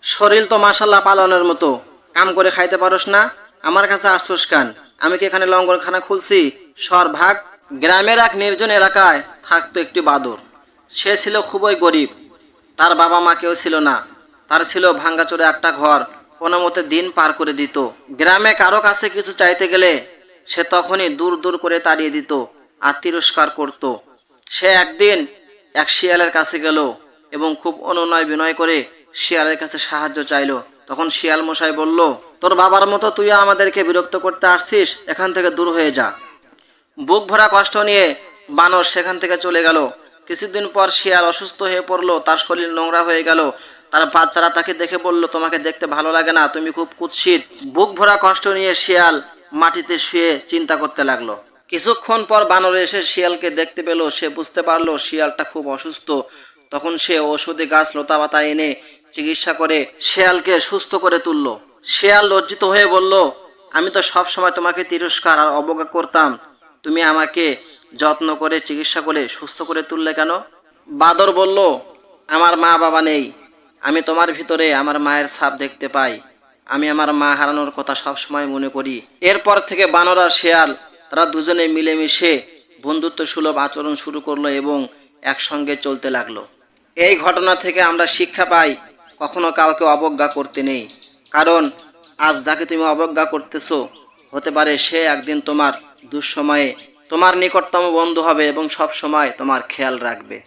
শরীর তো মাশাল্লাহ পালনের মতো, কাম করে খাইতে পারোস না? আমার কাছে আসছোস কান? আমি কি এখানে লঙ্গরখানা খুলছি? সর ভাগ। গ্রামের এক নির্জন এলাকায় থাকতো একটি বাদর। সে ছিল খুবই গরিব। তার বাবা মা কেউ ছিল না। তার ছিল ভাঙ্গাচোরা একটা ঘর, কোনো মতে দিন পার করে দিত। গ্রামে কারো কাছে কিছু চাইতে গেলে সে তখনই দূর দূর করে তাড়িয়ে দিত আর তিরস্কার করত। সে একদিন এক শিয়ালের কাছে গেল এবং খুব অনুনয় বিনয় করে শিয়ালের কাছে সাহায্য চাইলো। তখন শিয়াল মশাই বলল, তোর বাবার মতো তুই আমাদেরকে বিরক্ত করতে আসছিস, এখান থেকে দূর হয়ে যা। বুক ভরা কষ্ট নিয়ে বানর সেখান থেকে চলে গেল। কিছুদিন পর শিয়াল অসুস্থ হয়ে পড়লো, তার শরীর নোংরা হয়ে গেল। তার বাচ্চারা তাকে দেখে বলল, তোমাকে দেখতে ভালো লাগে না, তুমি খুব কুৎসিত। বুক ভরা কষ্ট নিয়ে শিয়াল মাটিতে শুয়ে চিন্তা করতে লাগলো। কিছুক্ষণ পর বানর এসে শিয়ালকে দেখতে পেল। সে বুঝতে পারলো শিয়ালটা খুব অসুস্থ। তখন সে ঔষধি গাছ লতাপাতা এনে চিকিৎসা করে শিয়ালকে সুস্থ করে তুলল। শিয়াল লজ্জিত হয়ে বলল, আমি তো সব সময় তোমাকে তিরস্কার আর অবজ্ঞা করতাম, তুমি আমাকে যত্ন করে চিকিৎসা করে সুস্থ করে তুললে কেন? বাদর বলল, আমার মা বাবা নেই, আমি তোমার ভিতরে আমার মায়ের ছাপ দেখতে পাই। আমি আমার মা হারানোর কথা সব সময় মনে করি। এরপর থেকে বানর আর শিয়াল তারা দুজনে মিলেমিশে বন্ধুত্ব সুলভ আচরণ শুরু করলো এবং একসঙ্গে চলতে লাগলো। এই ঘটনা থেকে আমরা শিক্ষা পাই, কখনো কাউকে অবজ্ঞা করতে নেই। কারণ আজ যাকে তুমি অবজ্ঞা করতেছো, হতে পারে সে একদিন তোমার দুঃসময়ে তোমার নিকটতম বন্ধু হবে এবং সব সময় তোমার খেয়াল রাখবে।